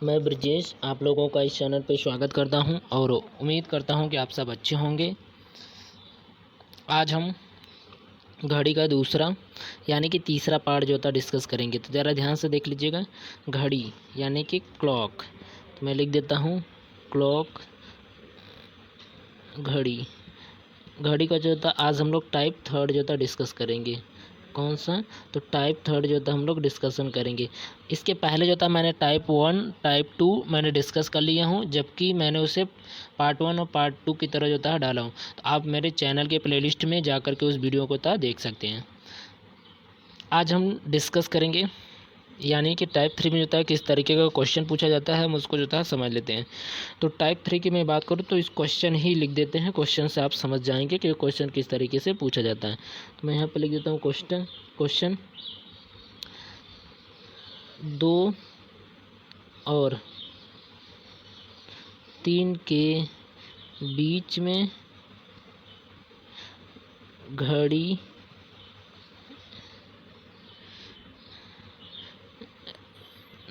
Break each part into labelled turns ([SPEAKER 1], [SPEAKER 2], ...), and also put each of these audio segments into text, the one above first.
[SPEAKER 1] मैं ब्रजेश आप लोगों का इस चैनल पे स्वागत करता हूं और उम्मीद करता हूं कि आप सब अच्छे होंगे। आज हम घड़ी का दूसरा यानी कि तीसरा पार्ट जो था डिस्कस करेंगे। तो ज़रा ध्यान से देख लीजिएगा। घड़ी यानी कि क्लॉक, तो मैं लिख देता हूं क्लॉक। घड़ी का जो था आज हम लोग टाइप थर्ड जो था डिस्कस करेंगे। कौन सा? तो टाइप थर्ड जो था हम लोग डिस्कशन करेंगे। इसके पहले जो था मैंने टाइप वन टाइप टू मैंने डिस्कस कर लिया हूँ, जबकि मैंने उसे पार्ट वन और पार्ट टू की तरह जो था डाला हूँ। तो आप मेरे चैनल के प्लेलिस्ट में जा कर के उस वीडियो को था देख सकते हैं। आज हम डिस्कस करेंगे यानी कि टाइप थ्री में जो था किस तरीके का क्वेश्चन पूछा जाता है, हम उसको जो था समझ लेते हैं। तो टाइप थ्री की मैं बात करूँ तो इस क्वेश्चन ही लिख देते हैं। क्वेश्चन से आप समझ जाएंगे कि क्वेश्चन किस तरीके से पूछा जाता है। तो मैं यहाँ पे लिख देता हूँ क्वेश्चन 2 और 3 के बीच में घड़ी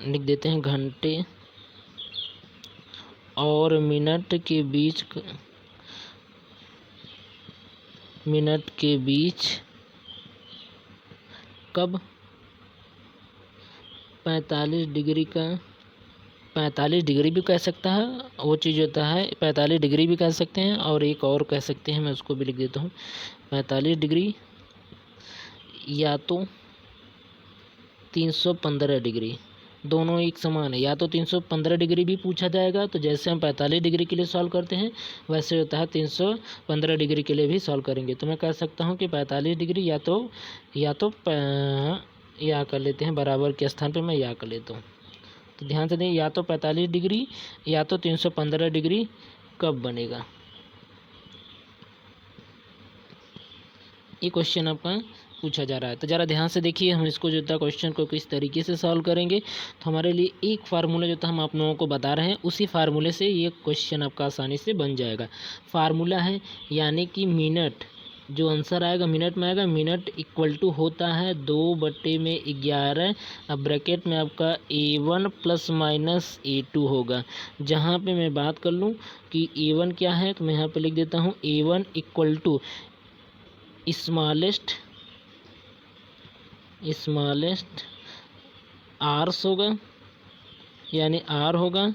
[SPEAKER 1] लिख देते हैं घंटे और मिनट के बीच कब 45 डिग्री भी कह सकता है, वो चीज़ होता है 45 डिग्री भी कह सकते हैं, और एक और कह सकते हैं, मैं उसको भी लिख देता हूँ 45 डिग्री या तो 315 डिग्री, दोनों एक समान है। या तो 315 डिग्री भी पूछा जाएगा, तो जैसे हम 45 डिग्री के लिए सॉल्व करते हैं वैसे होता है 315 डिग्री के लिए भी सॉल्व करेंगे। तो मैं कह सकता हूँ कि 45 डिग्री या कर लेते हैं बराबर के स्थान पे मैं या कर लेता हूँ। तो ध्यान से दें, या तो 45 डिग्री या तो 315 डिग्री कब बनेगा। ये क्वेश्चन आपका पूछा जा रहा है। तो ज़रा ध्यान से देखिए, हम इसको जो था क्वेश्चन को किस तरीके से सॉल्व करेंगे। तो हमारे लिए एक फार्मूला जो था हम आप लोगों को बता रहे हैं, उसी फार्मूले से ये क्वेश्चन आपका आसानी से बन जाएगा। फार्मूला है यानी कि मिनट, जो आंसर आएगा मिनट में आएगा। मिनट इक्वल टू होता है 2/11। अब ब्रैकेट में आपका A1 प्लस माइनस A2 होगा। जहाँ पे मैं बात कर लूँ कि A1 क्या है, तो मैं यहाँ पे लिख देता हूँ A1 equal to smallest hours होगा, यानी आर होगा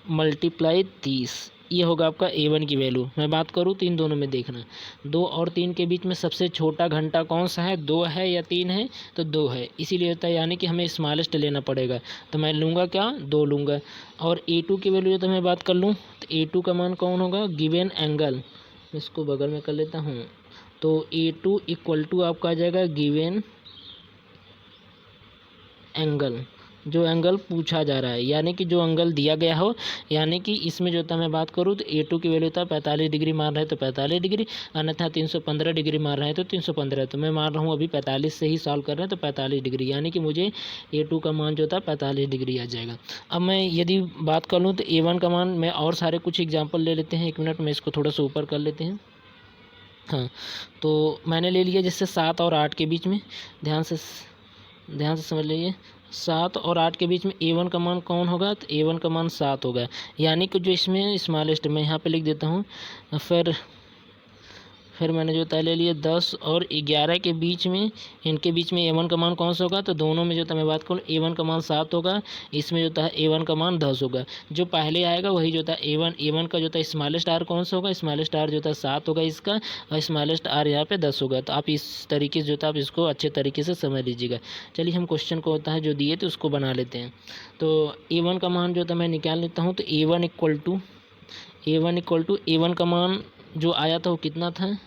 [SPEAKER 1] मल्टीप्लाई 30। ये होगा आपका A1 की वैल्यू। मैं बात करूँ तो इन दोनों में देखना, 2 और 3 के बीच में सबसे छोटा घंटा कौन सा है, 2 है या 3 है, तो 2 है, इसीलिए होता है यानी कि हमें स्मॉलेस्ट लेना पड़ेगा। तो मैं लूँगा क्या, 2 लूँगा। और A2 की वैल्यू तो मैं बात कर लूँ तो A2 का मान कौन होगा, गिवन एंगल, इसको बगल में कर लेता हूँ। तो A2 इक्वल टू आपका आ जाएगा गिवन एंगल, जो एंगल पूछा जा रहा है, यानी कि जो एंगल दिया गया हो। यानी कि इसमें जो था मैं बात करूँ तो A2 की वैल्यू था 45 डिग्री मार रहे हैं तो 45 डिग्री, अन्यथा 315 डिग्री मार रहे हैं तो 315। तो मैं मार रहा हूँ अभी 45 से ही सॉल्व कर रहे हैं तो 45 डिग्री, यानी कि मुझे A2 का मान जो था 45 डिग्री आ जाएगा। अब मैं यदि बात कर लूँ तो A1 का मान, मैं और सारे कुछ एग्जाम्पल ले लेते हैं। 1 मिनट में इसको थोड़ा सा ऊपर कर लेते हैं। हाँ, तो मैंने ले लिया जैसे 7 और 8 के बीच में, ध्यान से समझ लीजिए। 7 और 8 के बीच में A1 का मान कौन होगा, तो A1 का मान 7 होगा, यानी कि जो इसमें स्मॉलेस्ट, मैं यहाँ पे लिख देता हूँ। फिर मैंने जो तय ले लिया 10 और 11 के बीच में, इनके बीच में A1 का मान कौन सा होगा, तो दोनों में जो था मैं बात करूँ A1 का मान 7 होगा, इसमें जो था A1 का मान 10 होगा। जो पहले आएगा वही जो था A1 का जो था स्मॉलेस्ट आर कौन सा होगा, स्मॉलेस्ट आर जो था 7 होगा इसका, और स्मॉलेस्ट आर यहाँ पे 10 होगा। तो आप इस तरीके से जो था आप इसको अच्छे तरीके से समझ लीजिएगा। चलिए हम क्वेश्चन को होता है जो दिए थे उसको बना लेते हैं। तो A1 का मान जो था मैं निकाल लेता हूँ। तो A1 इक्वल टू A1 का मान जो आया था वो कितना था,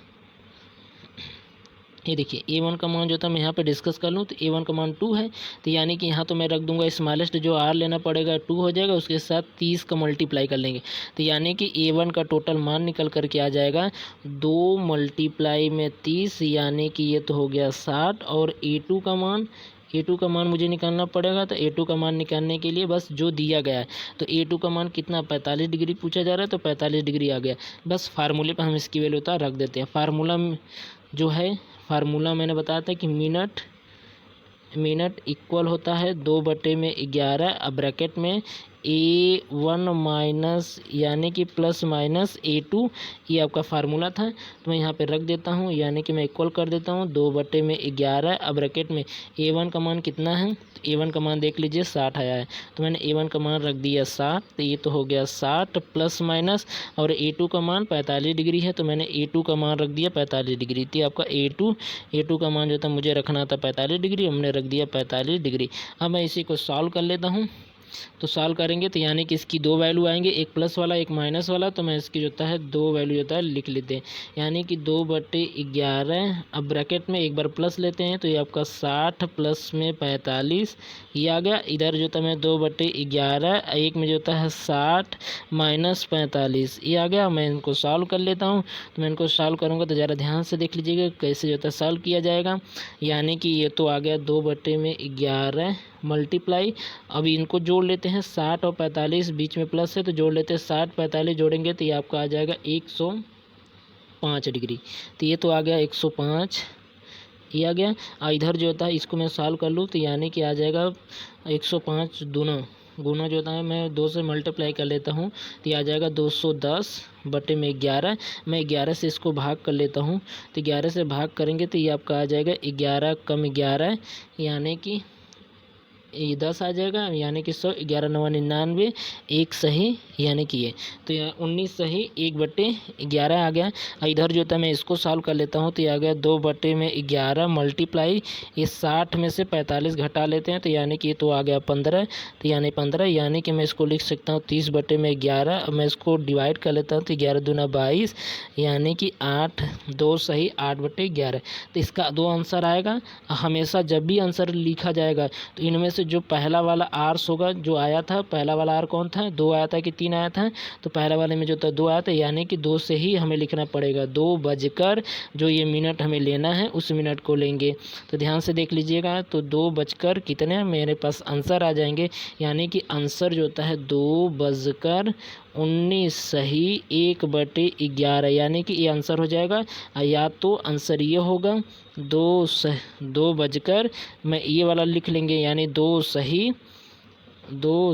[SPEAKER 1] ये देखिए A1 का मान जो था मैं यहाँ पे डिस्कस कर लूँ तो A1 का मान 2 है। तो यानी कि यहाँ तो मैं रख दूंगा स्मॉलेस्ट जो R लेना पड़ेगा 2 हो जाएगा, उसके साथ 30 का मल्टीप्लाई कर लेंगे। तो यानी कि A1 का टोटल मान निकल करके आ जाएगा 2 मल्टीप्लाई में 30, यानी कि ये तो हो गया 60। और A2 का मान मुझे निकालना पड़ेगा। तो A2 का मान निकालने के लिए बस जो दिया गया है, तो A2 का मान कितना 45 डिग्री पूछा जा रहा है, तो 45 डिग्री आ गया। बस फार्मूले पर हम इसकी वैल्यू रख देते हैं। फार्मूला मैंने बताया था कि मिनट इक्वल होता है 2/11। अब ब्रैकेट में A1 माइनस यानी कि प्लस माइनस A2, ये आपका फार्मूला था। तो मैं यहाँ पे रख देता हूँ, यानी कि मैं इक्वल कर देता हूँ 2/11। अब ब्रैकेट में A1 का मान कितना है, तो A1 का मान देख लीजिए 60 आया है, तो मैंने A1 का मान रख दिया 60। तो ये तो हो गया 60 प्लस माइनस, और A2 का मान 45 डिग्री है, तो मैंने A2 का मान रख दिया 45 डिग्री। तो आपका A2 का मान जो था मुझे रखना था 45 डिग्री, हमने रख दिया 45 डिग्री। अब मैं इसी को सॉल्व कर लेता हूँ। तो सॉल्व करेंगे तो यानी कि इसकी दो वैल्यू आएंगे, एक प्लस वाला एक माइनस वाला। तो मैं इसकी जो होता है दो वैल्यू होता है लिख लेते हैं, यानी कि 2/11। अब ब्रैकेट में एक बार प्लस लेते हैं, तो ये आपका 60 प्लस में 45 ये आ गया। इधर जो था मैं 2/11, एक में जो होता है 60 माइनस 45 ये आ गया। मैं इनको सॉल्व कर लेता हूँ। तो मैं इनको सॉल्व करूँगा तो ज़रा ध्यान से देख लीजिएगा कैसे जो होता है सॉल्व किया जाएगा। यानी कि ये तो आ गया 2/11 मल्टीप्लाई, अब इनको जोड़ लेते हैं 60 और 45, बीच में प्लस है तो जोड़ लेते हैं 60 45 जोड़ेंगे तो ये आपका आ जाएगा 105 डिग्री। तो ये तो आ गया 105 ये आ गया। और इधर जो होता है इसको मैं सॉल्व कर लूँ तो यानी कि आ जाएगा 105 गुना जो होता है मैं 2 से मल्टीप्लाई कर लेता हूँ तो ये आ जाएगा 210/11। मैं 11 से इसको भाग कर लेता हूँ, तो 11 से भाग करेंगे तो ये आपका आ जाएगा 11 कम 11 यानी कि ये 10 आ जाएगा, यानी कि 100, 11 9 99, एक सही यानी कि ये। तो यहाँ 19 सही 1/11 आ गया। इधर जो था मैं इसको सॉल्व कर लेता हूँ तो ये आ गया 2/11 मल्टीप्लाई, ये 60 में से 45 घटा लेते हैं तो यानी कि ये तो आ गया 15। तो यानी 15, यानी कि मैं इसको लिख सकता हूँ 30/11। अब मैं इसको डिवाइड कर लेता हूँ तो 11 दूना 22, यानी कि 8 2 सही 8/11। तो इसका दो आंसर आएगा। हमेशा जब भी आंसर लिखा जाएगा तो इनमें से जो पहला वाला आर्स होगा जो आया था, पहला वाला आर कौन था, 2 आया था कि 3 आया था, तो पहला वाले में जो था 2 आया था, यानी कि 2 से ही हमें लिखना पड़ेगा। 2 बजकर जो ये मिनट हमें लेना है उस मिनट को लेंगे। तो ध्यान से देख लीजिएगा, तो 2 बजकर कितने मेरे पास आंसर आ जाएंगे, यानी कि आंसर जो होता है 2:19 सही 1/11, यानी कि ये आंसर हो जाएगा। या तो आंसर ये होगा 2 बजकर, मैं ये वाला लिख लेंगे, यानी 2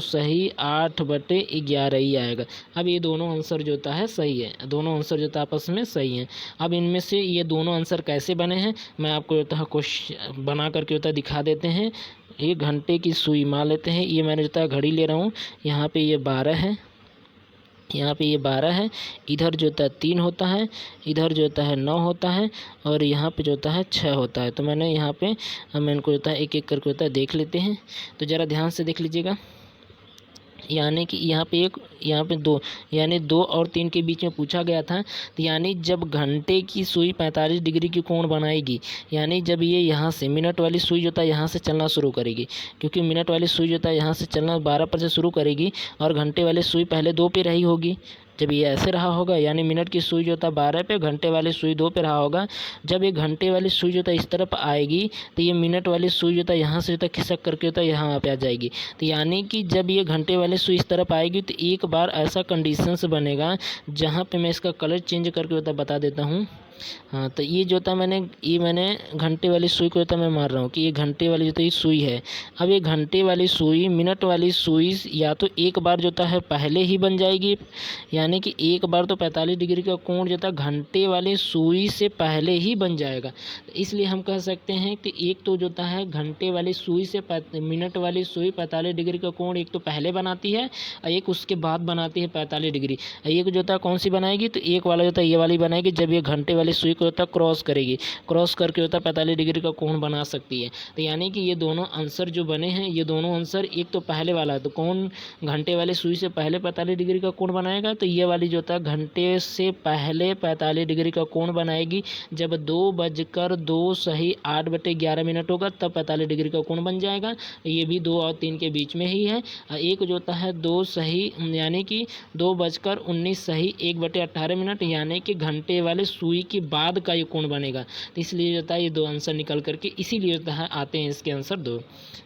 [SPEAKER 1] सही 8/11 ही आएगा। अब ये दोनों आंसर जो होता है सही है, दोनों आंसर जो होता है आपस में सही है। अब इनमें से ये दोनों आंसर कैसे बने हैं मैं आपको जो है क्वेश्चन बना करके होता दिखा देते हैं। एक घंटे की सुई मान लेते हैं, ये मैंने जो है घड़ी ले रहा हूँ, यहाँ पे ये 12 है, यहाँ पे ये 12 है, इधर जो होता है 3 होता है, इधर जो होता है 9 होता है, और यहाँ पे जो होता है 6 होता है। तो मैंने यहाँ पे हम इनको होता है एक एक करके होता है देख लेते हैं। तो ज़रा ध्यान से देख लीजिएगा, यानी कि यहाँ पे 1 यहाँ पे 2, यानी 2 और 3 के बीच में पूछा गया था। तो यानी जब घंटे की सुई 45 डिग्री की कोण बनाएगी, यानी जब ये यहाँ से मिनट वाली सुई जो था यहाँ से चलना शुरू करेगी, क्योंकि मिनट वाली सुई जो था यहाँ से चलना 12 पर से शुरू करेगी और घंटे वाली सुई पहले 2 पे रही होगी। जब ये ऐसे रहा होगा, यानी मिनट की सुई जो था 12 पे, घंटे वाली सुई 2 पे रहा होगा। जब ये घंटे वाली सुई जो था इस तरफ आएगी तो ये मिनट वाली सुई जो था यहाँ से जो था खिसक करके होता यहाँ पे आ जाएगी। तो यानी कि जब ये घंटे वाली सुई इस तरफ आएगी तो एक बार ऐसा कंडीशंस बनेगा जहाँ पे मैं इसका कलर चेंज करके होता बता देता हूँ। हाँ, तो ये जो था मैंने घंटे वाली सुई को मैं मार रहा हूँ कि ये घंटे वाली जो था ये सुई है। अब ये घंटे वाली सुई मिनट वाली सुई या तो एक बार जो है पहले ही बन जाएगी, यानी कि एक बार तो 45 डिग्री का कोण जो था घंटे वाली सुई से पहले ही बन जाएगा। तो इसलिए हम कह सकते हैं कि एक तो जो है घंटे वाली सुई से मिनट वाली सुई 45 डिग्री का कोण एक तो पहले बनाती है और एक उसके बाद बनाती है 45 डिग्री। एक जो था कौन सी बनाएगी, तो एक वाला जो था ये वाली बनाएगी जब ये घंटे वाली सुई को होता क्रॉस करेगी, क्रॉस करके होता 45 डिग्री का कोण बना सकती है। तो यानी कि ये दोनों आंसर जो बने हैं, ये दोनों आंसर एक तो पहले वाला है, तो कौन घंटे वाली सुई से पहले 45 डिग्री का कोण बनाएगा, तो ये वाली जो था घंटे से पहले 45 डिग्री का कोण बनाएगी। जब 2:02 सही 8/11 मिनट होगा तब 45 डिग्री का कोण बन जाएगा। ये भी 2 और 3 के बीच में ही है। एक जो होता है 2 सही यानी कि 2:19 सही 1/18 मिनट, यानी कि घंटे वाले सुई के बाद का ये कोण बनेगा। तो इसलिए जो है ये दो आंसर निकल करके इसीलिए जो है आते हैं इसके आंसर 2।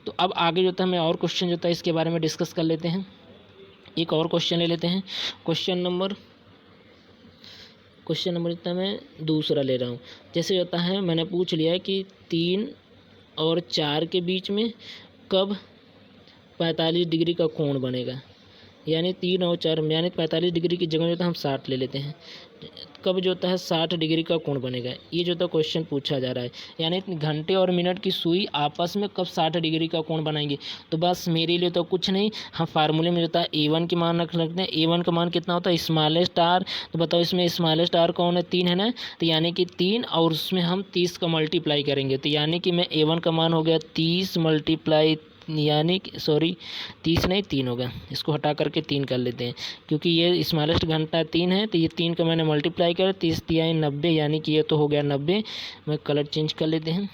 [SPEAKER 1] तो अब आगे जो है मैं और क्वेश्चन जो है इसके बारे में डिस्कस कर लेते हैं। एक और क्वेश्चन ले लेते हैं। क्वेश्चन नंबर जो मैं दूसरा ले रहा हूँ। जैसे होता है मैंने पूछ लिया है कि 3 और 4 के बीच में कब 45 डिग्री का कोण बनेगा। यानी 3 और 4 यानी 45 डिग्री की जगह जो होता है हम 60 ले लेते हैं। कब जो होता है 60 डिग्री का कोण बनेगा, ये जो होता है क्वेश्चन पूछा जा रहा है। यानी घंटे और मिनट की सुई आपस में कब 60 डिग्री का कोण बनाएंगे। तो बस मेरे लिए तो कुछ नहीं, हम फार्मूले में जो होता है A1 की मान रख लेते हैं। A1 का मान कितना होता है, स्मॉलेस्ट आर। तो बताओ इसमें स्मॉलेस्ट आर कौन है, 3 है ना। तो यानी कि 3 और उसमें हम 30 का मल्टीप्लाई करेंगे। तो यानी कि मैं A1 का मान हो गया 30 मल्टीप्लाई, यानी कि सॉरी 30 नहीं 3 होगा, इसको हटा करके 3 कर लेते हैं, क्योंकि ये स्मॉलेस्ट घंटा 3 है। तो ये 3 का मैंने मल्टीप्लाई कर 30 दिया है 90, यानी कि ये तो हो गया 90। मैं कलर चेंज कर लेते हैं।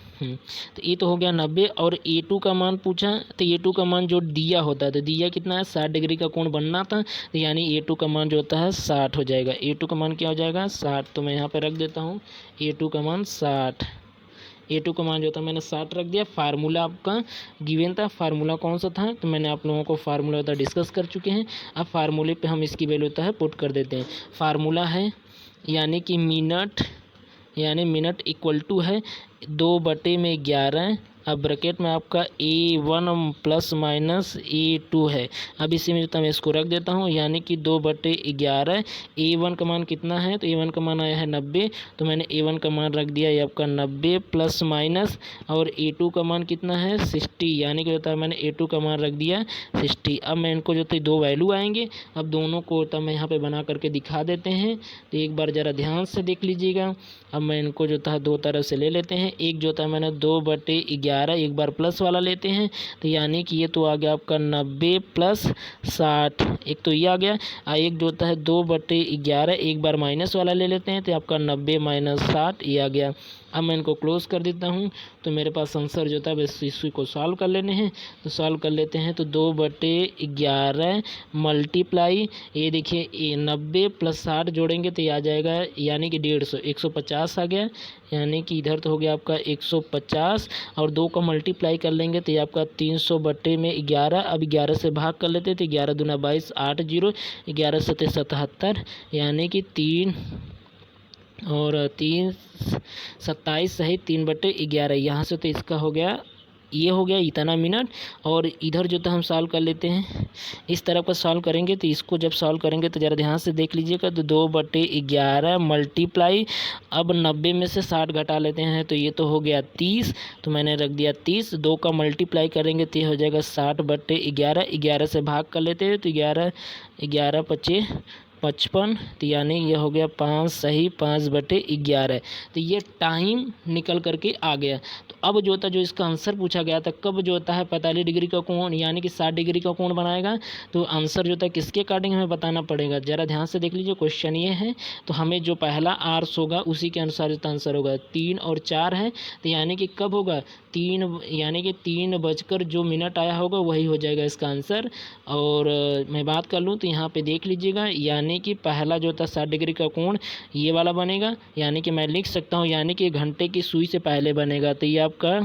[SPEAKER 1] तो ये तो हो गया 90। और A2 का मान पूछा, तो A2 का मान जो दिया होता है, तो दिया कितना है 60 डिग्री का कोण बनना था। तो यानी A2 का मान जो होता है 60 हो जाएगा। A2 का मान क्या हो जाएगा 60। तो मैं यहाँ पर रख देता हूँ A2 का मान 60। A2 का मान जो था मैंने 60 रख दिया। फार्मूला आपका गिवन था, फार्मूला कौन सा था, तो मैंने आप लोगों को फार्मूला होता डिस्कस कर चुके हैं। अब फार्मूले पे हम इसकी वैल्यू होता है पुट कर देते हैं। फार्मूला है यानी कि मिनट, यानी मिनट इक्वल टू है 2/11। अब ब्रैकेट में आपका A1 प्लस माइनस A2 है। अब इसी में मैं इसको रख देता हूँ, यानी कि 2/11। A1 का मान कितना है, तो A1 का मान आया है 90। तो मैंने A1 का मान रख दिया ये आपका 90 प्लस माइनस, और A2 का मान कितना है 60, यानी कि होता है मैंने A2 का मान रख दिया 60। अब मैं इनको जो है 2 वैल्यू आएंगे। अब दोनों को तो मैं यहाँ पे बना करके दिखा देते हैं। तो एक बार ज़रा ध्यान से देख लीजिएगा। अब मैं इनको जो था 2 तरफ से ले लेते हैं। एक जो था मैंने 2/11, एक बार प्लस वाला लेते हैं। तो यानी कि ये तो आ गया आपका 90 प्लस 60, एक तो ये आ गया। एक जो होता है 2/11, एक बार माइनस वाला ले लेते हैं, तो आपका 90 माइनस 60 ये आ गया। अब मैं इनको क्लोज कर देता हूँ। तो मेरे पास आंसर जो था बस इसी को सॉल्व कर लेने हैं। तो सॉल्व कर लेते हैं। तो 2/11 मल्टीप्लाई, ये देखिए ये 90 प्लस 60 जोड़ेंगे तो ये आ जाएगा, यानी कि 150, 150 आ गया। यानी कि इधर तो हो गया आपका 150, और 2 का मल्टीप्लाई कर लेंगे तो ये आपका 300/11। अब 11 से भाग कर लेते तो 11 दूना 22, 8 0, 11 सत्ते 77, यानी कि 3 और 3 27 सही 3/11। यहाँ से तो इसका हो गया, ये हो गया इतना मिनट। और इधर जो तो हम सॉल्व कर लेते हैं, इस तरफ का सॉल्व करेंगे। तो इसको जब सॉल्व करेंगे तो ज़रा ध्यान से देख लीजिएगा। तो 2/11 मल्टीप्लाई, अब 90 में से 60 घटा लेते हैं, तो ये तो हो गया 30। तो मैंने रख दिया 30। 2 का मल्टीप्लाई करेंगे तो ये हो जाएगा 60/11। 11 से भाग कर लेते हैं, तो 11 11 पचे 55, तो यानी ये हो गया 5 सही 5/11। तो ये टाइम निकल करके आ गया। तो अब जो होता जो इसका आंसर पूछा गया था, कब जो होता है 45 डिग्री का कोण यानी कि 60 डिग्री का कोण बनाएगा। तो आंसर जो होता है किसके अकॉर्डिंग हमें बताना पड़ेगा, ज़रा ध्यान से देख लीजिए। क्वेश्चन ये है, तो हमें जो पहला आर्स होगा उसी के अनुसार इसका आंसर होगा। 3 और 4 है, तो यानी कि कब होगा 3, यानी कि 3 बजकर जो मिनट आया होगा वही हो जाएगा इसका आंसर। और मैं बात कर लूँ तो यहाँ पे देख लीजिएगा, यानी कि पहला जो था 60 डिग्री का कोण ये वाला बनेगा। यानी कि मैं लिख सकता हूँ, यानी कि घंटे की सुई से पहले बनेगा। तो ये आपका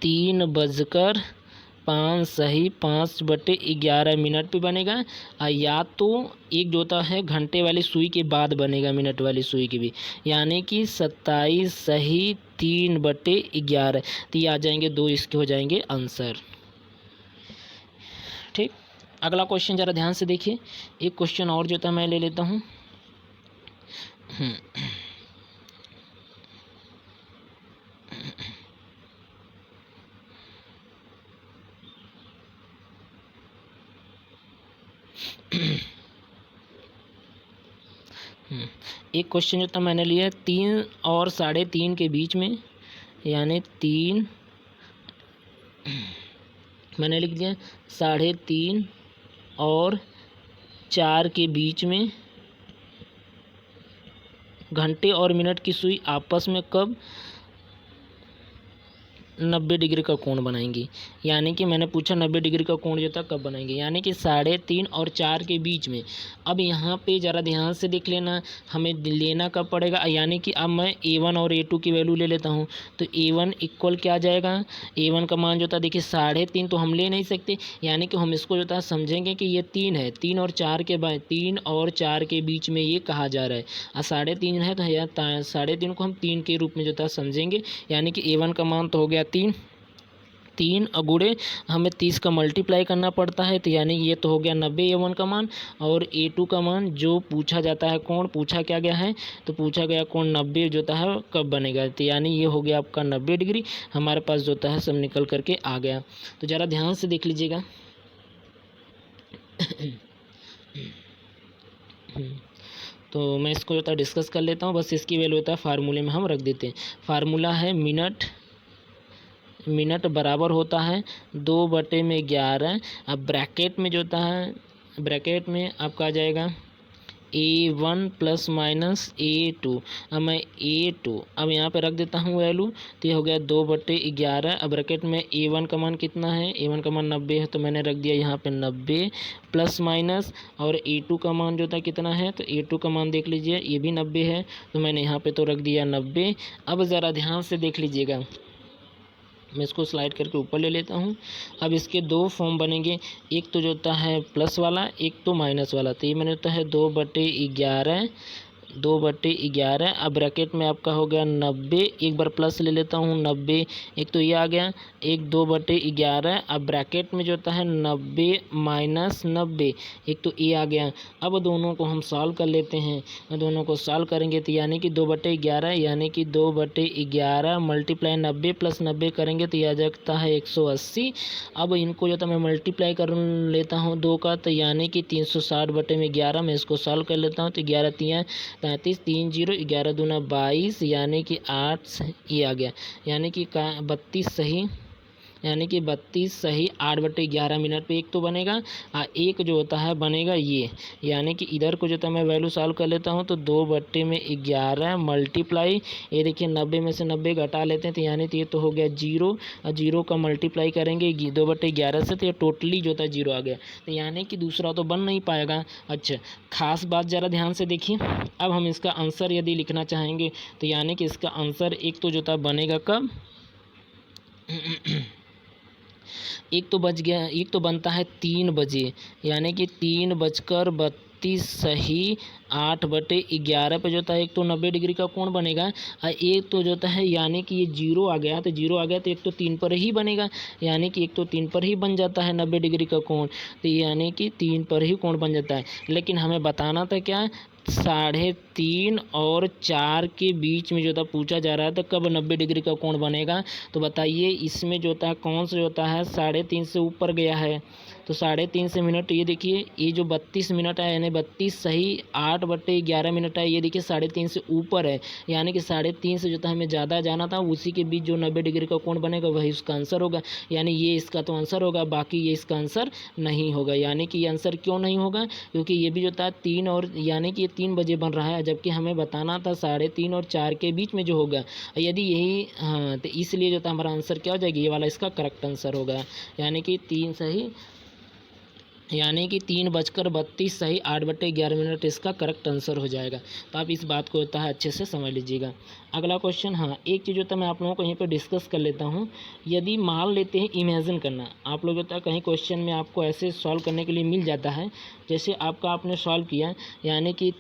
[SPEAKER 1] 3:05 सही 5/11 मिनट पे बनेगा। या तो एक जो होता है घंटे वाली सुई के बाद बनेगा मिनट वाली सुई की भी, यानी कि 27 सही 3/11। तो ये आ जाएंगे 2, इसके हो जाएंगे आंसर। ठीक, अगला क्वेश्चन ज़रा ध्यान से देखिए। एक क्वेश्चन और जो था मैं ले लेता हूँ। एक क्वेश्चन जो था मैंने लिया 3 और 3.5 के बीच में, यानी 3 मैंने लिख दिया 3.5 और 4 के बीच में घंटे और मिनट की सुई आपस में कब 90 डिग्री का कोण बनाएंगी। यानी कि मैंने पूछा 90 डिग्री का कोण जो था कब बनाएंगे, यानी कि 3.5 और 4 के बीच में। अब यहाँ पे ज़रा ध्यान से देख लेना, हमें लेना कब पड़ेगा। यानी कि अब मैं A1 और A2 की वैल्यू ले लेता हूँ। तो A1 इक्वल क्या आ जाएगा, A1 का मान जो था देखिए 3.5 तो हम ले नहीं सकते, यानी कि हम इसको जो था समझेंगे कि ये 3 है। 3 और 4 के बाद 3 और 4 के बीच में ये कहा जा रहा है। 3.5 है, तो यार 3.5 को हम 3 के रूप में जो था समझेंगे। यानी कि A1 का मान तो हो गया 3, 3 अगुड़े हमें 30 का मल्टीप्लाई करना पड़ता है, तो यानी ये तो हो गया 90 A1 का मान, और A2 का मान जो पूछा जाता है कोण पूछा क्या गया है, तो पूछा गया कोण 90 जो होता है कब बनेगा, तो यानी ये हो गया आपका 90 डिग्री हमारे पास जो होता है सब निकल करके आ गया। तो ज़रा ध्यान से देख लीजिएगा। तो मैं इसको जो होता है डिस्कस कर लेता हूँ, बस इसकी वैल्यू होता है फार्मूले में हम रख देते हैं। फार्मूला है मिनट बराबर होता है 2/11। अब ब्रैकेट में जो होता है, ब्रैकेट में आपका आ जाएगा A1 प्लस माइनस A2। अब मैं A2 अब यहाँ पे रख देता हूँ वैल्यू, तो ये हो गया 2/11। अब ब्रैकेट में A1 का मान कितना है, A1 का मान 90 है, तो मैंने रख दिया यहाँ पे 90 प्लस माइनस, और A2 का मान जो था कितना है, तो A2 का मान देख लीजिए ये भी 90 है, तो मैंने यहाँ पे तो रख दिया 90। अब ज़रा ध्यान से देख लीजिएगा, मैं इसको स्लाइड करके ऊपर ले लेता हूँ। अब इसके दो फॉर्म बनेंगे, एक तो जो होता है प्लस वाला, एक तो माइनस वाला। तो ये मैंने होता है 2/11, 2/11। अब ब्रैकेट में आपका हो गया 90, एक बार प्लस ले लेता हूँ 90, एक तो ये आ गया, एक 2/11। अब ब्रैकेट में जो होता है 90 माइनस 90, एक तो ये आ गया। अब दोनों को हम सॉल्व कर लेते हैं, दोनों को सॉल्व करेंगे तो यानी कि 2/11 यानी कि 2/11 मल्टीप्लाई 90 प्लस 90 करेंगे तो यह आ जाता है 180। अब इनको जो था मैं मल्टीप्लाई कर लेता हूँ 2 का, तो यानी कि 360/11। मैं इसको सॉल्व कर लेता हूँ, तो 11 3 35, 3 0, 11 दूना 22, यानी कि 8 ये आ गया, यानी कि 32 सही, यानी कि 32 सही 8/11 मिनट पे एक तो बनेगा, एक जो होता है बनेगा ये, यानी कि इधर को जो था मैं वैल्यू सॉल्व कर लेता हूँ, तो 2/11 मल्टीप्लाई, ये देखिए 90 में से 90 घटा लेते हैं, तो यानी कि ये तो हो गया 0, और 0 का मल्टीप्लाई करेंगे 2/11 से, तो ये टोटली जो था 0 आ गया, तो यानी कि दूसरा तो बन नहीं पाएगा। अच्छा, खास बात ज़रा ध्यान से देखिए, अब हम इसका आंसर यदि लिखना चाहेंगे तो यानी कि इसका आंसर एक तो जो था बनेगा कब एक तो बच गया, एक तो बनता है 3 बजे, यानी कि 3:32 सही 8/11 पे जो था एक तो 90 डिग्री का कोण बनेगा, और एक तो जो होता है यानी कि ये 0 आ गया, तो 0 आ गया तो एक तो 3 पर ही बनेगा, यानी कि एक तो 3 पर ही बन जाता है 90 डिग्री का कोण, तो यानी कि 3 पर ही कोण बन जाता है। लेकिन हमें बताना था क्या, 3.5 और 4 के बीच में जो था पूछा जा रहा था कब 90 डिग्री का कोण बनेगा। तो बताइए इसमें जो होता है कौन सा जो होता है 3.5 से ऊपर गया है, तो 3.5 से मिनट, ये देखिए ये जो 32 मिनट है यानी 32 सही 8/11 मिनट है, ये देखिए 3.5 से ऊपर है, यानी कि 3.5 से जो था हमें ज़्यादा जाना था, उसी के बीच जो 90 डिग्री का कोण बनेगा वही उसका आंसर होगा, यानी ये इसका तो आंसर होगा, बाकी ये इसका आंसर नहीं होगा। यानी कि ये आंसर क्यों नहीं होगा, क्योंकि ये भी जो था 3 और यानी कि ये 3 बजे बन रहा है, जबकि हमें बताना था 3.5 और 4 के बीच में जो होगा, यदि यही हाँ, तो इसलिए जो था हमारा आंसर क्या हो जाएगा, ये वाला इसका करेक्ट आंसर होगा, यानी कि 3 सही, यानी कि 3:32 सही 8/11 मिनट इसका करेक्ट आंसर हो जाएगा। तो आप इस बात को होता है अच्छे से समझ लीजिएगा। अगला क्वेश्चन, हाँ एक चीज़ होता है मैं आप लोगों को यहीं पे डिस्कस कर लेता हूँ। यदि मान लेते हैं, इमेजिन करना, आप लोग होता है कहीं क्वेश्चन में आपको ऐसे सॉल्व करने के लिए मिल जाता है, जैसे आपका आपने सॉल्व किया, यानी कि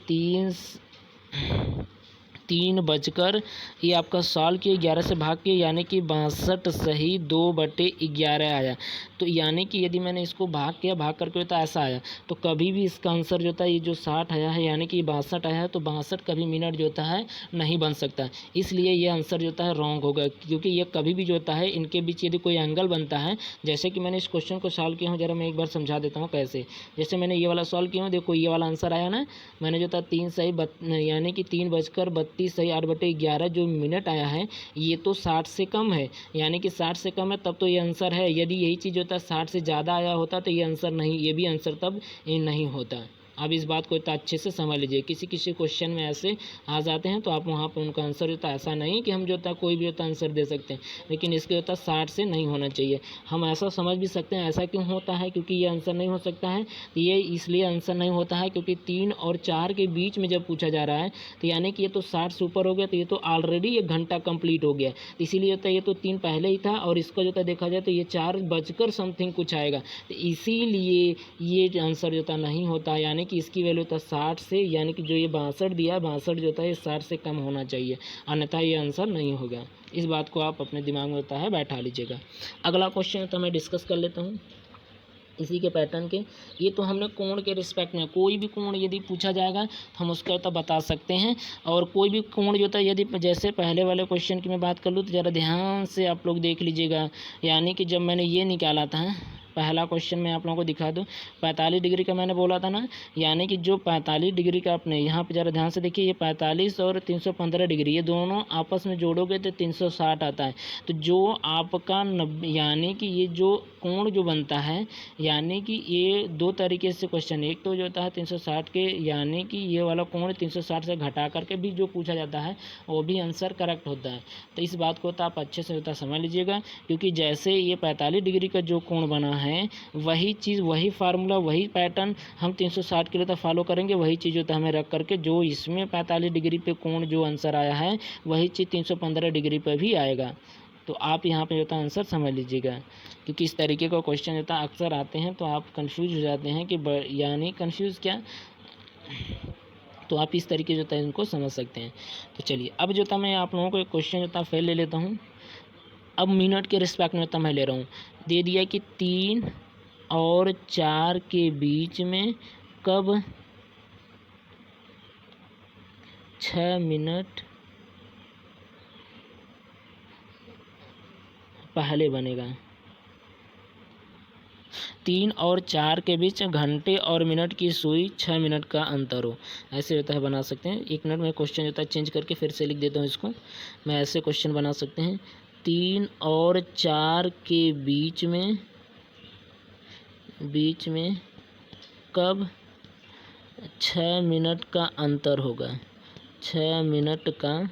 [SPEAKER 1] 3 बजकर ये आपका सॉल्व किए 11 से भाग के, यानी कि 62 सही 2/11 आया। तो यानी कि यदि मैंने इसको भाग किया, भाग करके तो ऐसा आया, तो कभी भी इसका आंसर जो था ये जो 60 आया है यानी कि 62 आया है, तो 62 कभी मिनट जो होता है नहीं बन सकता, इसलिए ये आंसर जो होता है रॉन्ग होगा, क्योंकि ये कभी भी जो होता है इनके बीच यदि कोई एंगल बनता है, जैसे कि मैंने इस क्वेश्चन को सॉल्व किया हूँ, जरा मैं एक बार समझा देता हूँ कैसे। जैसे मैंने ये वाला सॉल्व किया हूँ, देखो ये वाला आंसर आया ना, मैंने जो था 3 सही यानी कि 3:32 सही 8/11 जो मिनट आया है, ये तो 60 से कम है, यानी कि 60 से कम है तब तो ये आंसर है। यदि यही चीज़ होता 60 से ज़्यादा आया होता तो ये आंसर नहीं, ये भी आंसर तब नहीं होता। आप इस बात को इतना अच्छे से समझ लीजिए। किसी किसी क्वेश्चन में ऐसे आ जाते हैं तो आप वहाँ पर उनका आंसर होता है, ऐसा नहीं कि हम जो होता कोई भी होता आंसर दे सकते हैं, लेकिन इसके होता 60 से नहीं होना चाहिए। हम ऐसा समझ भी सकते हैं ऐसा क्यों होता है, क्योंकि ये आंसर नहीं हो सकता है, तो ये इसलिए आंसर नहीं होता है क्योंकि 3 और 4 के बीच में जब पूछा जा रहा है, तो यानी कि ये तो 60 से ऊपर हो गया, तो ये तो ऑलरेडी 1 घंटा कंप्लीट हो गया, इसीलिए होता है ये तो 3 पहले ही था, और इसका जो था देखा जाए तो ये 4 बजकर समथिंग कुछ आएगा, तो इसीलिए ये आंसर जो था नहीं होता, यानी कि इसकी वैल्यू होता है 60 से, यानी कि जो ये 62 दिया है 62 जो होता है ये 60 से कम होना चाहिए, अन्यथा ये आंसर नहीं होगा। इस बात को आप अपने दिमाग में होता है बैठा लीजिएगा। अगला क्वेश्चन तो मैं डिस्कस कर लेता हूँ इसी के पैटर्न के। ये तो हमने कोण के रिस्पेक्ट में, कोई भी कोण यदि पूछा जाएगा तो हम उसका तो बता सकते हैं। और कोई भी कोण जो होता है, यदि जैसे पहले वाले क्वेश्चन की मैं बात कर लूँ तो ज़रा ध्यान से आप लोग देख लीजिएगा। यानी कि जब मैंने ये निकाला था पहला क्वेश्चन, मैं आप लोगों को दिखा दूं, 45 डिग्री का मैंने बोला था ना, यानी कि जो 45 डिग्री का आपने यहाँ पे ज़रा ध्यान से देखिए, ये 45 और 315 डिग्री ये दोनों आपस में जोड़ोगे तो 360 आता है। तो जो आपका 90, यानी कि ये जो कोण जो बनता है, यानी कि ये दो तरीके से क्वेश्चन, एक तो जो होता है 360 के, यानी कि ये वाला कोण 360 से घटा करके भी जो पूछा जाता है वो भी आंसर करेक्ट होता है। तो इस बात को तो आप अच्छे से होता समझ लीजिएगा, क्योंकि जैसे ये 45 डिग्री का जो कोण बना है वही चीज़, वही फार्मूला, वही पैटर्न हम 360 के लिए तो फॉलो करेंगे, वही चीज़ होता है हमें रख करके जो इसमें 45 डिग्री पे कोण जो आंसर आया है वही चीज़ 315 डिग्री पे भी आएगा। तो आप यहाँ पे होता है आंसर समझ लीजिएगा, क्योंकि इस तरीके का क्वेश्चन होता है अक्सर आते हैं तो आप कंफ्यूज हो जाते हैं कि यानी कंफ्यूज क्या, तो आप इस तरीके जो होता है इनको समझ सकते हैं। तो चलिए अब जो था मैं आप लोगों को एक क्वेश्चन जो था फेल ले लेता हूँ। अब मिनट के रिस्पेक्ट में होता मैं ले रहा हूँ, दे दिया कि 3 और 4 के बीच में कब 6 मिनट पहले बनेगा। 3 और 4 के बीच घंटे और मिनट की सुई 6 मिनट का अंतर हो, ऐसे होता है बना सकते हैं। 1 मिनट में क्वेश्चन होता है चेंज करके फिर से लिख देता हूँ इसको, मैं ऐसे क्वेश्चन बना सकते हैं। 3 और 4 के बीच में कब 6 मिनट का अंतर होगा। 6 मिनट का,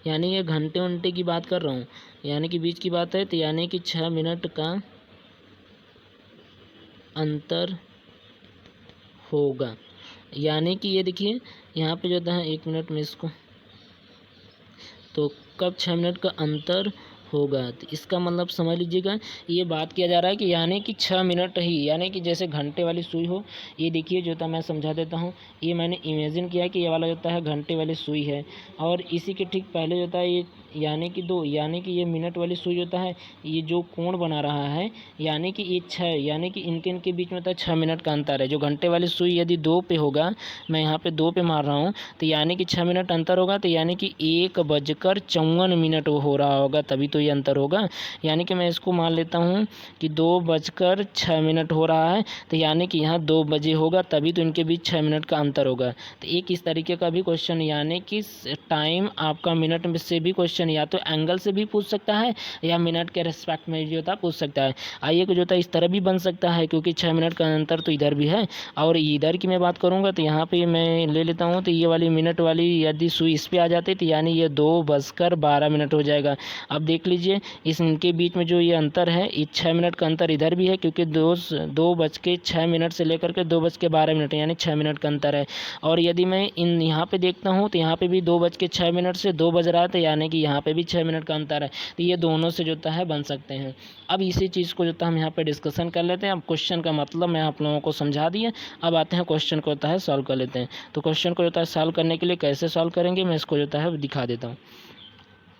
[SPEAKER 1] यानी ये घंटे उंटे की बात कर रहा हूँ, यानी कि बीच की बात है, तो यानी कि 6 मिनट का अंतर होगा। यानी कि ये देखिए यहाँ पे जो है 1 मिनट में इसको, तो कब 6 मिनट का अंतर होगा, तो इसका मतलब समझ लीजिएगा ये बात किया जा रहा है कि यानी कि 6 मिनट ही, यानी कि जैसे घंटे वाली सुई हो। ये देखिए जो था मैं समझा देता हूँ, ये मैंने इमेजिन किया कि ये वाला जो है घंटे वाली सुई है, और इसी के ठीक पहले जो है ये यानी कि 2, यानी कि ये मिनट वाली सुई होता है, ये जो कोण बना रहा है यानी कि ये 6, यानी कि इनके बीच में होता है 6 मिनट का अंतर है। जो घंटे वाली सुई यदि 2 पे होगा, मैं यहाँ पे 2 पे मार रहा हूँ, तो यानी कि 6 मिनट अंतर होगा, तो यानी कि 1:54 हो रहा होगा, तभी तो ये अंतर होगा। यानी कि मैं इसको मान लेता हूँ कि 2:06 हो रहा है, तो यानी कि यहाँ 2 बजे होगा, तभी तो इनके बीच 6 मिनट का अंतर होगा। तो एक इस तरीके का भी क्वेश्चन, यानी कि टाइम आपका मिनट में से भी क्वेश्चन या तो एंगल से भी पूछ सकता है या मिनट के रिस्पेक्ट में जो होता है पूछ सकता है। आइए जो होता है इस तरह भी बन सकता है, क्योंकि 6 मिनट का अंतर तो इधर भी है, और इधर की मैं बात करूँगा तो यहाँ पे मैं ले लेता हूँ, तो ये वाली मिनट वाली यदि सुई इस पर आ जाती तो यानी ये 2:12 हो जाएगा। अब देख लीजिए इनके बीच में जो ये अंतर है, ये 6 मिनट का अंतर इधर भी है, क्योंकि 2:06 से लेकर के 2:12 यानी 6 मिनट का अंतर है। और यदि मैं इन यहाँ पे देखता हूँ तो यहाँ पे भी 2:06 से 2 बज रहा है, यानी कि यहाँ पे भी 6 मिनट का अंतर है, तो ये दोनों से जो होता है बन सकते हैं। अब इसी चीज़ को जो होता है हम यहाँ पे डिस्कशन कर लेते हैं। अब क्वेश्चन का मतलब मैं आप लोगों को समझा दिया, अब आते हैं क्वेश्चन को होता है सॉल्व कर लेते हैं। तो क्वेश्चन को जो होता है सॉल्व करने के लिए कैसे सॉल्व करेंगे मैं इसको जो होता है दिखा देता हूँ।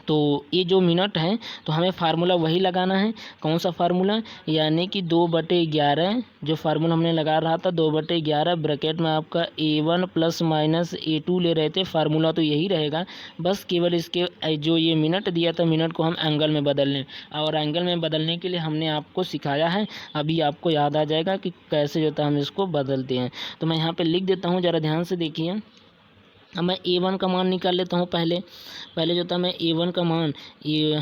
[SPEAKER 1] तो ये जो मिनट है तो हमें फार्मूला वही लगाना है, कौन सा फार्मूला, यानी कि 2/11 जो फार्मूला हमने लगा रहा था 2/11 ब्रैकेट में आपका A1 ± A2 ले रहे थे, फार्मूला तो यही रहेगा, बस केवल इसके जो ये मिनट दिया था मिनट को हम एंगल में बदल लें, और एंगल में बदलने के लिए हमने आपको सिखाया है, अभी आपको याद आ जाएगा कि कैसे जो था हम इसको बदलते हैं। तो मैं यहाँ पर लिख देता हूँ, ज़रा ध्यान से देखिए। अब मैं A1 का मान निकाल लेता हूँ। पहले जो था मैं A1 का मान, ये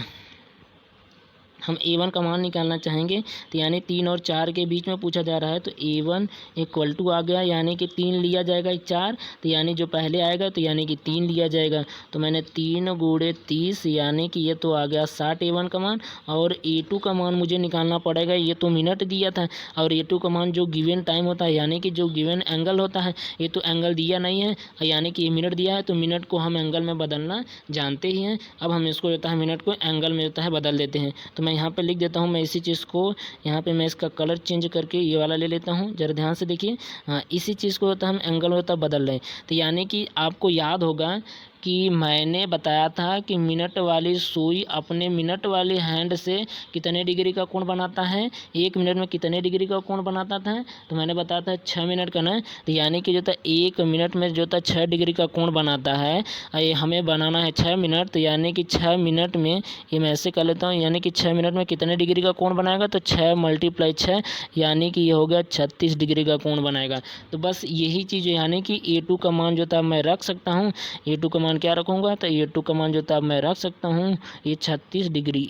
[SPEAKER 1] हम A1 का मान निकालना चाहेंगे, तो यानी 3 और 4 के बीच में पूछा जा रहा है, तो A1 = आ गया, यानी कि 3 लिया जाएगा 4, तो यानी जो पहले आएगा तो यानी कि 3 लिया जाएगा, तो मैंने 3 × 30 यानी कि ये तो आ गया 60 A1 का मान। और A2 का मान मुझे निकालना पड़ेगा, ये तो मिनट दिया था, और A2 का मान जो गिवन टाइम होता है यानी कि जो गिवन एंगल होता है, ये तो एंगल दिया नहीं है, यानी कि ये मिनट दिया है, तो मिनट को हम एंगल में बदलना जानते ही हैं। अब हम इसको होता है मिनट को एंगल में होता है बदल देते हैं। तो मैं मैं यहाँ पे लिख देता हूँ। मैं इसी चीज़ को यहाँ पे मैं इसका कलर चेंज करके ये वाला ले लेता हूँ, ज़रा ध्यान से देखिए। हाँ, इसी चीज़ को होता है हम एंगल होता बदल रहे हैं। तो यानी कि आपको याद होगा कि मैंने बताया था कि मिनट वाली सुई अपने मिनट वाली हैंड से कितने डिग्री का कोण बनाता है, 1 मिनट में कितने डिग्री का कोण बनाता था, तो मैंने बताया था 6 मिनट का ना। तो यानी कि जो था 1 मिनट में जो था 6 डिग्री का कोण बनाता है। ये हमें बनाना है 6 मिनट, तो यानी कि 6 मिनट में ये मैं ऐसे कर लेता हूँ, यानी कि 6 मिनट में कितने डिग्री का कोण बनाएगा, तो 6 × 6 यानी कि ये हो गया 36 डिग्री का कोण बनाएगा। तो बस यही चीज़ यानी कि A2 का मान जो था मैं रख सकता हूँ। A2 का मान क्या रखूँगा, तो A2 का मान जो था मैं रख सकता हूँ ये 36 डिग्री।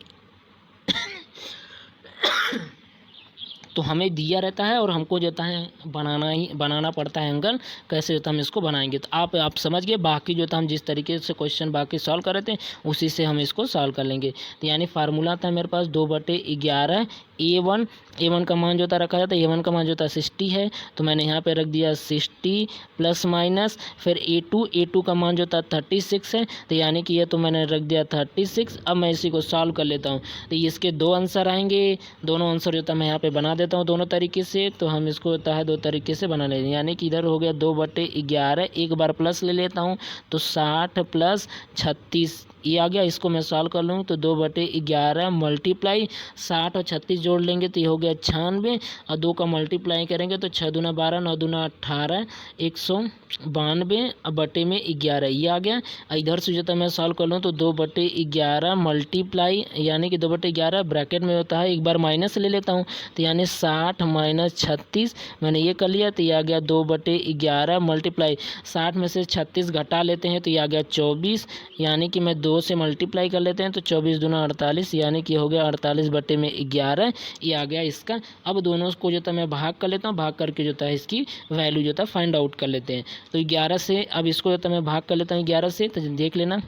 [SPEAKER 1] तो हमें दिया रहता है और हमको जो है बनाना पड़ता है एंगल, कैसे होता है हम इसको बनाएंगे। तो आप समझ गए। बाकी जो था हम जिस तरीके से क्वेश्चन बाकी सॉल्व कर रहे थे उसी से हम इसको सॉल्व कर लेंगे। तो यानी फार्मूला था मेरे पास 2/11 A1 का मान जो था रखा जाता है, A1 का मान जो था 60 है, तो मैंने यहाँ पे रख दिया 60 प्लस माइनस फिर A2 का मान जो था 36 है, तो यानी कि ये तो मैंने रख दिया 36। अब मैं इसी को सॉल्व कर लेता हूँ। तो इसके 2 आंसर आएंगे, दोनों आंसर जो था मैं यहाँ पे बना देता हूँ दोनों तरीके से। तो हम इसको होता है 2 तरीके से बना लेंगे, यानी कि इधर हो गया 2/11, एक बार प्लस ले लेता हूँ तो 60 प्लस 36 ये आ गया। इसको मैं सॉल्व कर लूँ तो 2/11 मल्टीप्लाई 60 और 36 जोड़ लेंगे तो ये हो गया 96, और 2 का मल्टीप्लाई करेंगे तो 6 दूना 12, 9 दूना 18, 192 अब बटे में 11 ये आ गया। इधर से जो था मैं सॉल्व कर लूँ तो 2/11 मल्टीप्लाई यानी कि 2/11 ब्रैकेट में होता है, एक बार माइनस ले लेता हूँ तो यानी 60 माइनस 36 मैंने ये कर लिया, तो ये आ गया 2/11 मल्टीप्लाई 60 में से 36 घटा लेते हैं तो ये आ गया 24, यानी कि मैं 2 से मल्टीप्लाई कर लेते हैं तो 24 दूना 48 यानी कि हो गया 48/11 ये आ गया इसका। अब दोनों को जो था मैं भाग कर लेता हूँ, भाग करके जो था इसकी वैल्यू जो था फाइंड आउट कर लेते हैं। तो 11 से अब इसको जो था मैं भाग कर लेता हूँ 11 से, तो देख लेना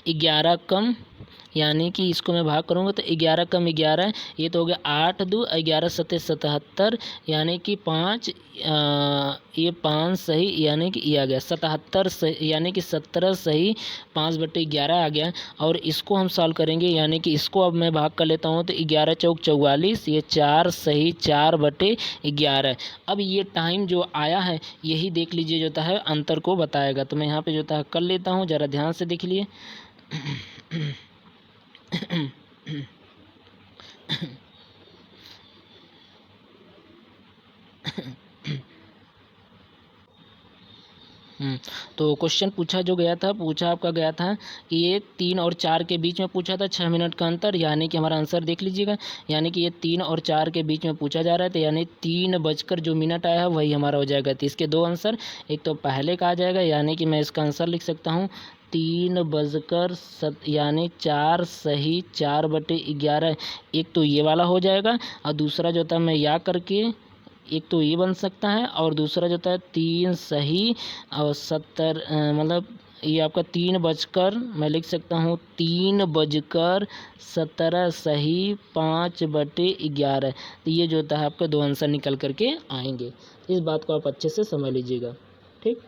[SPEAKER 1] 11 कम यानी कि इसको मैं भाग करूँगा तो 11 कम 11 ये तो हो गया 8 2 11 7 77 यानी कि 5 ये 5 सही यानी कि ये आ गया 77 सही यानी कि 17 सही 5/11 आ गया। और इसको हम सॉल्व करेंगे यानी कि इसको अब मैं भाग कर लेता हूँ तो 11 चौक 44 ये 4 सही 4/11। अब ये टाइम जो आया है यही देख लीजिए जो है अंतर को बताएगा। तो मैं यहाँ पे जो था कर लेता हूँ, ज़रा ध्यान से देख लिए। तो क्वेश्चन पूछा आपका गया था कि ये 3 और 4 के बीच में पूछा था 6 मिनट का अंतर, यानी कि हमारा आंसर देख लीजिएगा, यानी कि ये 3 और 4 के बीच में पूछा जा रहा है, तो यानी 3 बजकर जो मिनट आया है वही हमारा हो जाएगा। तो इसके 2 आंसर, एक तो पहले का आ जाएगा यानी कि मैं इसका आंसर लिख सकता हूँ 3 बजकर यानी 4 सही 4/11, एक तो ये वाला हो जाएगा और दूसरा जो था मैं या करके एक तो ये बन सकता है और दूसरा जो था 3 सही और 70 मतलब ये आपका 3 बजकर मैं लिख सकता हूँ 3 बजकर 17 सही 5/11। तो ये जो था आपका 2 आंसर निकल करके आएंगे। इस बात को आप अच्छे से समझ लीजिएगा, ठीक।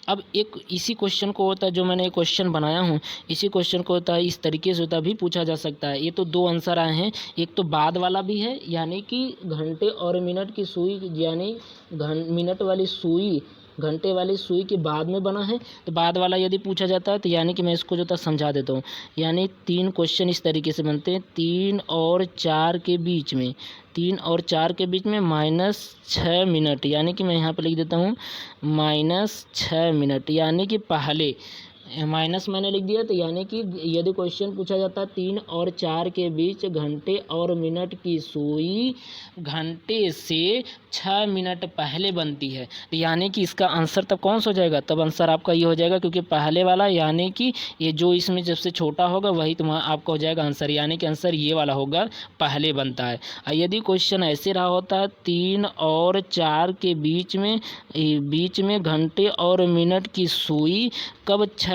[SPEAKER 1] अब एक इसी क्वेश्चन को होता है जो मैंने एक क्वेश्चन बनाया हूँ, इसी क्वेश्चन को होता है इस तरीके से होता भी पूछा जा सकता है। ये तो 2 आंसर आए हैं, एक तो बाद वाला भी है यानी कि घंटे और मिनट की सुई यानी मिनट वाली सुई घंटे वाली सुई के बाद में बना है। तो बाद वाला यदि पूछा जाता है तो यानी कि मैं इसको जो था समझा देता हूँ। यानी 3 क्वेश्चन इस तरीके से बनते हैं, 3 और 4 के बीच में -6 मिनट, यानी कि मैं यहाँ पर लिख देता हूँ -6 मिनट, यानी कि पहले माइनस मैंने लिख दिया। तो यानी कि यदि क्वेश्चन पूछा जाता है 3 और 4 के बीच घंटे और मिनट की सुई घंटे से 6 मिनट पहले बनती है, तो यानी कि इसका आंसर तब कौन सा हो जाएगा, तब आंसर आपका ये हो जाएगा क्योंकि पहले वाला यानी कि ये जो इसमें जब से छोटा होगा वही तुम्हारा आपका हो जाएगा आंसर, यानी कि आंसर ये वाला होगा पहले बनता है। और यदि क्वेश्चन ऐसे रहा होता है 3 और 4 के बीच में घंटे और मिनट की सुई कब 6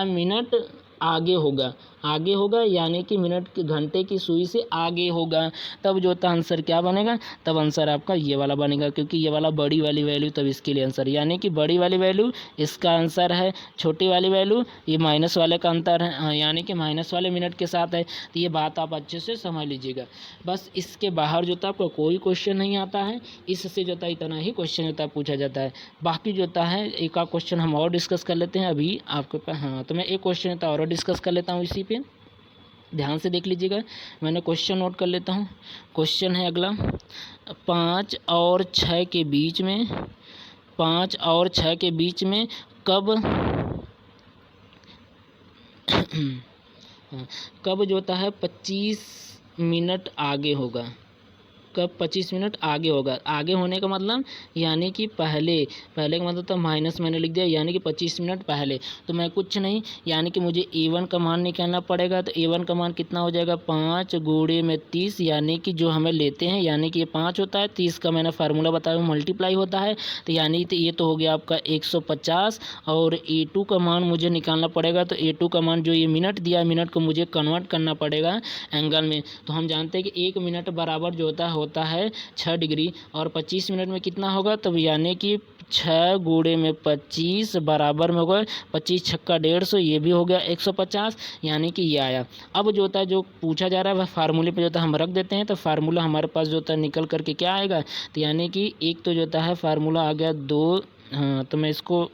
[SPEAKER 1] मिनट आगे होगा, आगे होगा, यानी कि मिनट के घंटे की सुई से आगे होगा, तब जो होता है आंसर क्या बनेगा, तब आंसर आपका ये वाला बनेगा, क्योंकि ये वाला बड़ी वाली वैल्यू, तब इसके लिए आंसर, यानी कि बड़ी वाली वैल्यू इसका आंसर है, छोटी वाली वैल्यू ये माइनस वाले का अंतर है, यानी कि माइनस वाले मिनट के साथ है। तो ये बात आप अच्छे से समझ लीजिएगा। बस इसके बाहर जो था आपको कोई क्वेश्चन नहीं आता है, इससे जो था इतना ही क्वेश्चन जो था पूछा जाता है। बाकी जो होता है एक आध क्वेश्चन हम और डिस्कस कर लेते हैं अभी आपके पास। हाँ, तो मैं एक क्वेश्चन होता और डिस्कस कर लेता हूँ, इसी पे ध्यान से देख लीजिएगा। मैंने क्वेश्चन नोट कर लेता हूँ। क्वेश्चन है अगला, 5 और 6 के बीच में, 5 और 6 के बीच में कब कब जो होता है 25 मिनट आगे होगा, कब 25 मिनट आगे होगा। आगे होने का मतलब यानी कि पहले, पहले का मतलब तो माइनस मैंने लिख दिया, यानी कि 25 मिनट पहले। तो मैं कुछ नहीं, यानी कि मुझे A1 का मान निकालना पड़ेगा। तो A1 का मान कितना हो जाएगा, 5 गुणे में 30, यानी कि जो हमें लेते हैं, यानी कि ये 5 होता है, 30 का मैंने फार्मूला बताया मल्टीप्लाई होता है। तो यानी तो ये तो हो गया आपका 150, और A2 का मान मुझे निकालना पड़ेगा। तो A2 का मान जो ये मिनट दिया है, मिनट को मुझे कन्वर्ट करना पड़ेगा एंगल में। तो हम जानते हैं कि 1 मिनट बराबर जो होता है 6 डिग्री, और 25 मिनट में कितना होगा, तब यानी कि 6 गुणे में 25 बराबर में होगा 25 छक्का 150, ये भी हो गया 150, यानी कि ये आया। अब जो होता है जो पूछा जा रहा है वह फार्मूले पे जो होता है हम रख देते हैं। तो फार्मूला हमारे पास जो होता है निकल करके क्या आएगा, तो यानी कि एक तो जो होता है फार्मूला आ गया 2। हाँ, तो मैं इसको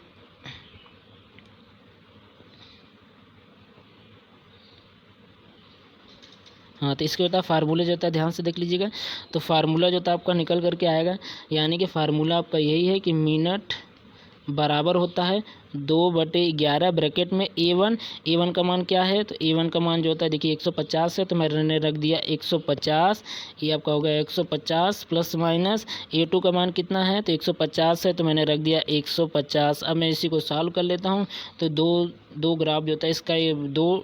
[SPEAKER 1] हाँ, तो इसके होता है फार्मूला जो होता है ध्यान से देख लीजिएगा। तो फार्मूला जो होता है आपका निकल करके आएगा, यानी कि फार्मूला आपका यही है कि मिनट बराबर होता है 2/11 ब्रैकेट में A1 का मान क्या है, तो A1 का मान जो होता है देखिए 150 है, तो मैंने रख दिया 150। ये आपका हो गया 150 प्लस माइनस A2 का मान कितना है, तो 150 है, तो मैंने रख दिया 150। अब मैं इसी को सॉल्व कर लेता हूँ। तो दो ग्राफ जो होता है इसका, ये 2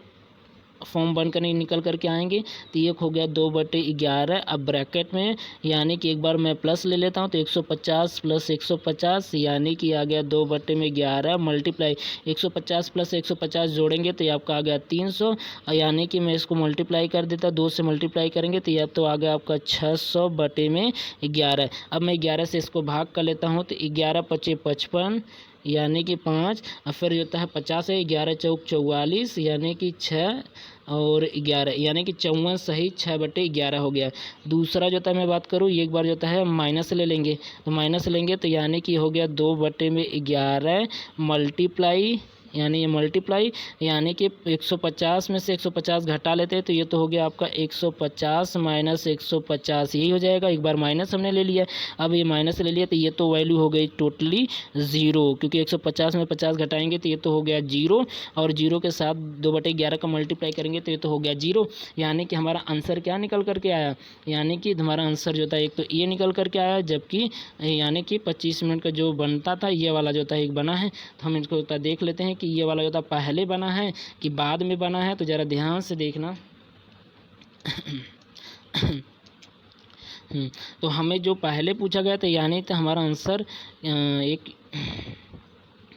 [SPEAKER 1] फॉर्म बनकर निकल करके आएंगे। तो ये हो गया 2/11। अब ब्रैकेट में यानी कि एक बार मैं प्लस ले लेता हूँ, तो 150 प्लस 150, यानी कि आ गया 2/11 मल्टीप्लाई 150 प्लस 150 जोड़ेंगे तो ये आपका आ गया 300, यानी कि मैं इसको मल्टीप्लाई कर देता, 2 से मल्टीप्लाई करेंगे तो ये तो आ गया आपका 600/11। अब मैं 11 से इसको भाग कर लेता हूँ, तो 11 × 5 = 55, यानी कि 5, और फिर जो होता है 50 है, 11 × 4 = 44, यानी कि 6 और 11, यानी कि 54 सही 6/11 हो गया। दूसरा जो होता है मैं बात करूँ, एक बार जो होता है माइनस ले लेंगे, तो माइनस लेंगे तो यानी कि हो गया 2/11 मल्टीप्लाई, यानी ये मल्टीप्लाई, यानी कि 150 में से 150 घटा लेते हैं, तो ये तो हो गया आपका 150 माइनस 150, यही हो जाएगा। एक बार माइनस हमने ले लिया, अब ये माइनस ले लिया, तो ये तो वैल्यू हो गई टोटली 0, क्योंकि 150 में 50 घटाएंगे तो ये तो हो गया 0, और 0 के साथ 2/11 का मल्टीप्लाई करेंगे तो ये तो हो गया 0, यानी कि हमारा आंसर क्या निकल करके आया, यानी कि हमारा आंसर जो था एक तो ये निकल करके आया, जबकि यानी कि 25 मिनट का जो बनता था ये वाला जो था एक बना है। तो हम इसको देख लेते हैं कि ये वाला जो था पहले बना है कि बाद में बना है, तो ज़रा ध्यान से देखना। तो हमें जो पहले पूछा गया था, यानी तो हमारा आंसर एक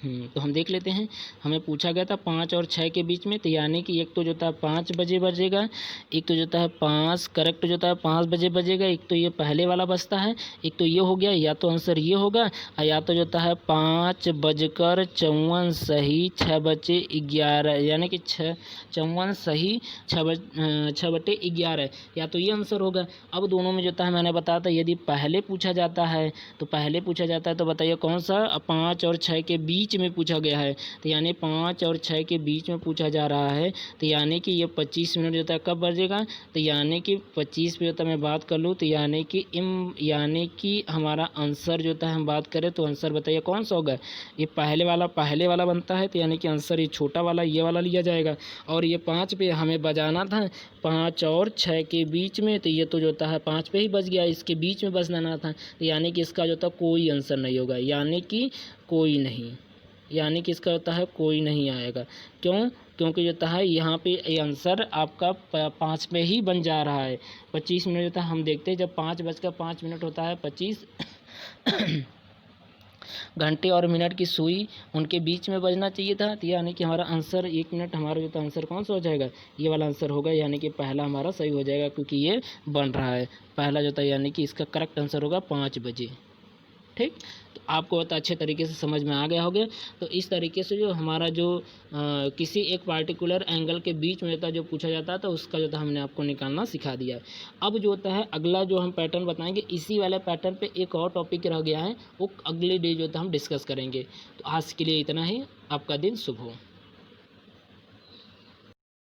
[SPEAKER 1] तो हम देख लेते हैं। हमें पूछा गया था 5 और 6 के बीच में, तो यानी कि एक तो जो था 5 बजे बजेगा, एक तो जो था 5 करेक्ट जो था 5 बजे बजेगा, एक तो ये पहले वाला बचता है, एक तो ये हो गया, या तो आंसर ये होगा, और या तो जो है 5:54 सही 6/11, यानी कि 54 सही 6/11, या तो ये आंसर होगा। अब दोनों में जो है मैंने बताया था यदि पहले पूछा जाता है, तो पहले पूछा जाता है तो बताइए कौन सा, 5 और 6 के बीच में पूछा गया है, तो यानी 5 और 6 के बीच में पूछा जा रहा है, तो यानी कि ये 25 मिनट जो है कब बजेगा, तो यानी कि 25 पे होता मैं बात कर लूँ, तो यानी कि हमारा आंसर जो है हम बात करें तो आंसर बताइए कौन सा होगा, ये पहले वाला बनता है, तो यानी कि आंसर ये छोटा वाला ये वाला लिया जाएगा। और ये 5 पे हमें बजाना था, 5 और 6 के बीच में, तो ये तो जो है 5 पे ही बच गया, इसके बीच में बचना था, तो यानी कि इसका जो था कोई आंसर नहीं होगा, यानी कि कोई नहीं, यानी कि इसका होता है कोई नहीं आएगा। क्यों, क्योंकि जो है यहाँ पे ये आंसर आपका 5 पे ही बन जा रहा है। 25 मिनट जो था हम देखते हैं जब 5:05 होता है 25 घंटे और मिनट की सुई उनके बीच में बजना चाहिए था। तो यानी कि हमारा आंसर 1 मिनट हमारा जो था आंसर कौन सा हो जाएगा, ये वाला आंसर होगा, यानी कि पहला हमारा सही हो जाएगा क्योंकि ये बन रहा है पहला जो था, यानी कि इसका करेक्ट आंसर होगा 5 बजे। ठीक, तो आपको बहुत अच्छे तरीके से समझ में आ गया होगा। तो इस तरीके से जो हमारा जो किसी एक पार्टिकुलर एंगल के बीच में होता जो पूछा जाता है तो उसका जो था हमने आपको निकालना सिखा दिया है। अब जो होता है अगला जो हम पैटर्न बताएंगे, इसी वाले पैटर्न पे एक और टॉपिक रह गया है, वो अगले डे जो था हम डिस्कस करेंगे। तो आज के लिए इतना ही, आपका दिन शुभ हो।